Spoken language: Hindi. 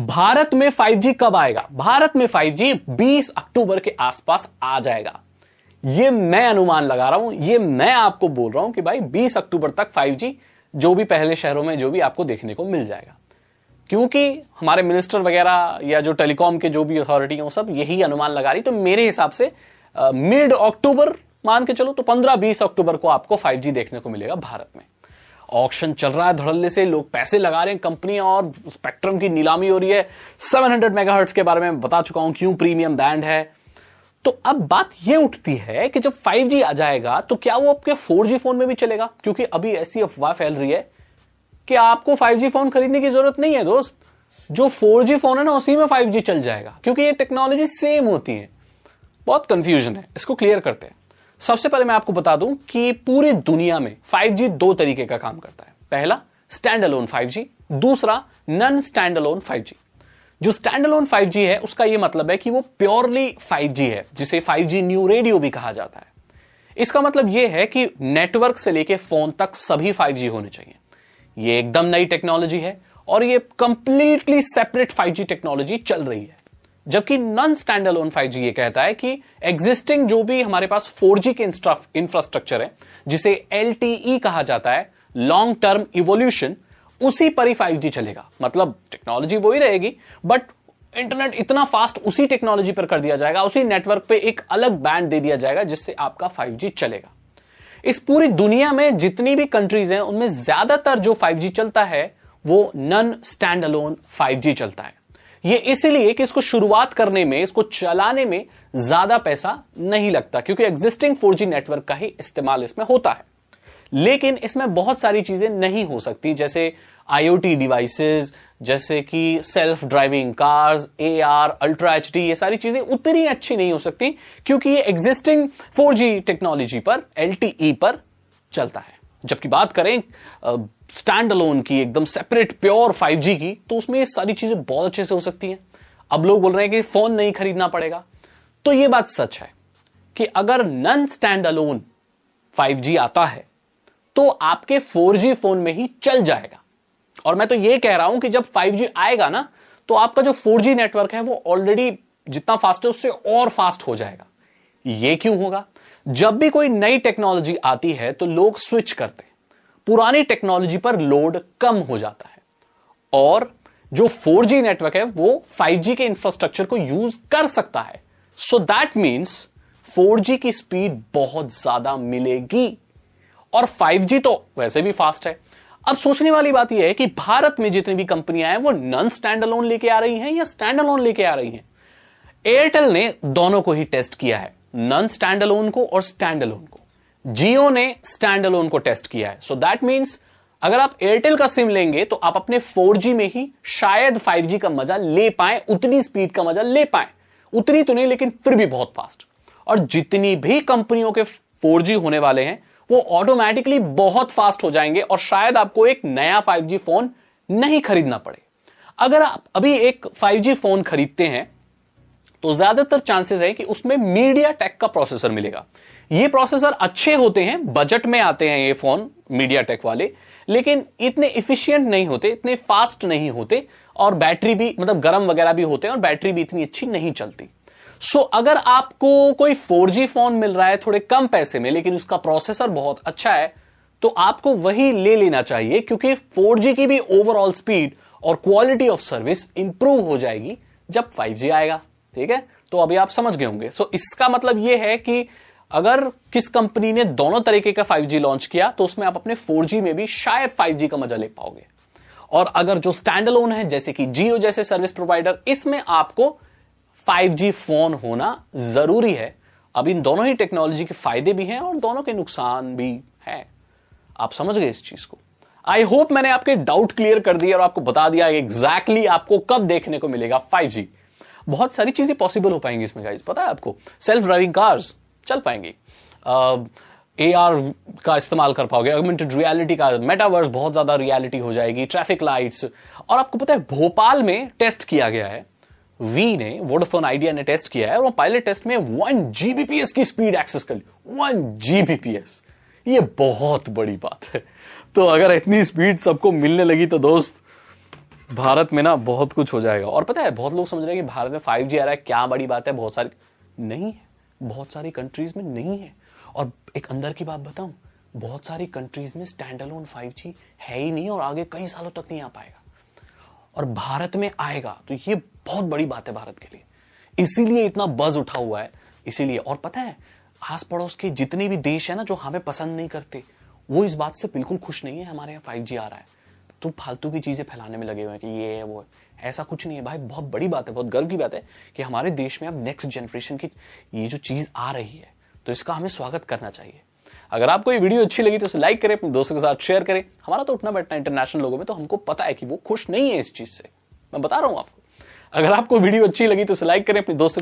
भारत में 5G कब आएगा? भारत में 5G 20 अक्टूबर के आसपास आ जाएगा। ये मैं अनुमान लगा रहा हूं, ये मैं आपको बोल रहा हूं कि भाई 20 अक्टूबर तक 5G जो भी पहले शहरों में जो भी आपको देखने को मिल जाएगा, क्योंकि हमारे मिनिस्टर वगैरह या जो टेलीकॉम के जो भी अथॉरिटी हैं वो सब यही अनुमान लगा रही। तो मेरे हिसाब से मिड अक्टूबर मान के चलो तो 15-20 अक्टूबर को आपको 5G देखने को मिलेगा भारत में। ऑक्शन चल रहा है धड़ल्ले से, लोग पैसे लगा रहे हैं, कंपनियां, और स्पेक्ट्रम की नीलामी हो रही है। 700 मेगाहर्ट्ज के बारे में बता चुका हूं क्यों प्रीमियम बैंड है। तो अब बात यह उठती है कि जब 5G आ जाएगा तो क्या वो आपके 4G फोन में भी चलेगा? क्योंकि अभी ऐसी अफवाह फैल रही है कि आपको 5G फोन खरीदने की जरूरत नहीं है दोस्त, जो 4G फोन है ना उसी में 5G चल जाएगा, क्योंकि ये टेक्नोलॉजी सेम होती है। बहुत कंफ्यूजन है, इसको क्लियर करते हैं। सबसे पहले मैं आपको बता दूं कि पूरी दुनिया में 5G दो तरीके का काम करता है। पहला स्टैंड अलोन 5G, दूसरा नॉन स्टैंड अलोन 5G। जो स्टैंड अलोन 5G है उसका यह मतलब है कि वो प्योरली 5G है, जिसे 5G न्यू रेडियो भी कहा जाता है। इसका मतलब यह है कि नेटवर्क से लेकर फोन तक सभी 5G होने चाहिए। यह एकदम नई टेक्नोलॉजी है और यह कंप्लीटली सेपरेट 5G टेक्नोलॉजी चल रही है। जबकि नॉन स्टैंड अलोन 5G ये कहता है कि एग्जिस्टिंग जो भी हमारे पास 4G के इंफ्रास्ट्रक्चर है, जिसे LTE कहा जाता है, लॉन्ग टर्म इवोल्यूशन, उसी पर ही 5G चलेगा। मतलब टेक्नोलॉजी वही रहेगी बट इंटरनेट इतना फास्ट उसी टेक्नोलॉजी पर कर दिया जाएगा, उसी नेटवर्क पे एक अलग बैंड दे दिया जाएगा जिससे आपका 5G चलेगा। इस पूरी दुनिया में जितनी भी कंट्रीज हैं उनमें ज्यादातर जो 5G चलता है वो नॉन स्टैंड अलोन 5G चलता है। ये इसलिए कि इसको शुरुआत करने में, इसको चलाने में ज्यादा पैसा नहीं लगता, क्योंकि एग्जिस्टिंग 4G नेटवर्क का ही इस्तेमाल इसमें होता है। लेकिन इसमें बहुत सारी चीजें नहीं हो सकती, जैसे IoT डिवाइसेस, जैसे कि self driving cars, AR, ultra HD, ये सारी चीजें उतनी अच्छी नहीं हो सकती क्योंकि ये एग्जिस्टिंग 4G टेक्नोलॉजी पर, LTE पर चलता है। जबकि बात करें स्टैंड अलोन की, एकदम सेपरेट प्योर 5G की, तो उसमें ये सारी चीजें बहुत अच्छे से हो सकती हैं। अब लोग बोल रहे हैं कि फोन नहीं खरीदना पड़ेगा, तो ये बात सच है कि अगर नॉन स्टैंड अलोन 5G आता है तो आपके 4G फोन में ही चल जाएगा। और मैं तो ये कह रहा हूं कि जब 5G आएगा ना तो आपका जो 4G नेटवर्क है वो ऑलरेडी जितना फास्ट है उससे और फास्ट हो जाएगा। ये क्यों होगा? जब भी कोई नई टेक्नोलॉजी आती है तो लोग स्विच करते हैं, पुरानी टेक्नोलॉजी पर लोड कम हो जाता है और जो 4G नेटवर्क है वो 5G के इंफ्रास्ट्रक्चर को यूज कर सकता है। सो दैट मीन्स 4G की स्पीड बहुत ज्यादा मिलेगी और 5G तो वैसे भी फास्ट है। अब सोचने वाली बात यह है कि भारत में जितनी भी कंपनियां हैं वो नॉन स्टैंड अलोन लेके आ रही हैं या स्टैंड अलोन लेके आ रही हैं। एयरटेल ने दोनों को ही टेस्ट किया है, नॉन स्टैंड अलोन को और स्टैंड अलोन को। जियो ने स्टैंड अलोन को टेस्ट किया है। सो दैट मीन्स अगर आप एयरटेल का सिम लेंगे तो आप अपने 4G में ही शायद 5G का मजा ले पाए, उतनी स्पीड का मजा ले पाए, उतनी तो नहीं लेकिन फिर भी बहुत फास्ट। और जितनी भी कंपनियों के 4G होने वाले हैं वो ऑटोमेटिकली बहुत फास्ट हो जाएंगे और शायद आपको एक नया 5G फोन नहीं खरीदना पड़े। अगर आप अभी एक 5G फोन खरीदते हैं तो ज्यादातर चांसेस है कि उसमें मीडियाटेक का प्रोसेसर मिलेगा। ये प्रोसेसर अच्छे होते हैं, बजट में आते हैं ये फोन मीडियाटेक वाले, लेकिन इतने इफिशिएंट नहीं होते, इतने फास्ट नहीं होते और बैटरी भी मतलब गर्म वगैरह भी होते हैं और बैटरी भी इतनी अच्छी नहीं चलती। सो अगर आपको कोई 4G फोन मिल रहा है थोड़े कम पैसे में लेकिन उसका प्रोसेसर बहुत अच्छा है तो आपको वही ले लेना चाहिए, क्योंकि 4G की भी ओवरऑल स्पीड और क्वालिटी ऑफ सर्विस इंप्रूव हो जाएगी जब 5G आएगा। ठीक है, तो अभी आप समझ गए होंगे। सो इसका मतलब यह है कि अगर किस कंपनी ने दोनों तरीके का 5G लॉन्च किया तो उसमें आप अपने 4G में भी शायद 5G का मजा ले पाओगे। और अगर जो स्टैंड अलोन है जैसे कि जियो जैसे सर्विस प्रोवाइडर, इसमें आपको 5G फोन होना जरूरी है। अब इन दोनों ही टेक्नोलॉजी के फायदे भी हैं और दोनों के नुकसान भी हैं। आप समझ गए इस चीज को? आई होप मैंने आपके डाउट क्लियर कर दिया और आपको बता दिया एग्जैक्टली आपको कब देखने को मिलेगा 5G। बहुत सारी चीजें पॉसिबल हो पाएंगी इसमें गाइस, पता है आपको। सेल्फ ड्राइविंग कार्स चल पाएंगी, AR का इस्तेमाल कर पाओगे, ऑगमेंटेड रियलिटी का, मेटावर्स बहुत ज्यादा रियलिटी हो जाएगी, ट्रैफिक लाइट्स। और आपको पता है भोपाल में टेस्ट किया गया है, वी ने, वोडाफोन आइडिया ने टेस्ट किया है और वो पायलट टेस्ट में 1 Gbps की स्पीड एक्सेस कर ली। 1 Gbps, ये बहुत बड़ी बात है। तो अगर इतनी स्पीड सबको मिलने लगी तो दोस्त भारत में ना बहुत कुछ हो जाएगा। और पता है बहुत लोग समझ रहे हैं कि भारत में 5G आ रहा है क्या बड़ी बात है, बहुत सारी नहीं है, बहुत सारी कंट्रीज में नहीं है। और एक अंदर की बात बताऊं, बहुत सारी कंट्रीज में स्टैंड अलोन 5G है ही नहीं और आगे कई सालों तक नहीं आ पाएगा। और भारत में आएगा तो ये बहुत बड़ी बात है भारत के लिए, इसीलिए इतना बज उठा हुआ है इसीलिए। और पता है आस पड़ोस के जितने भी देश है ना जो हमें पसंद नहीं करते, वो इस बात से बिल्कुल खुश नहीं है हमारे यहाँ 5G आ रहा है तो फालतू की चीजें फैलाने में लगे हुए हैं कि ये है वो है। ऐसा कुछ नहीं है भाई, बहुत बड़ी बात है, बहुत गर्व की बात है कि हमारे देश में अब नेक्स्ट जनरेशन की ये जो चीज आ रही है तो इसका हमें स्वागत करना चाहिए। अगर आपको ये वीडियो अच्छी लगी तो इसे लाइक करें, अपने दोस्तों के साथ शेयर करें। हमारा तो उठना बैठना इंटरनेशनल लोगों में, तो हमको पता है कि वो खुश नहीं है इस चीज से, मैं बता रहा हूं आपको। अगर आपको वीडियो अच्छी लगी तो इसे लाइक करें, अपने दोस्तों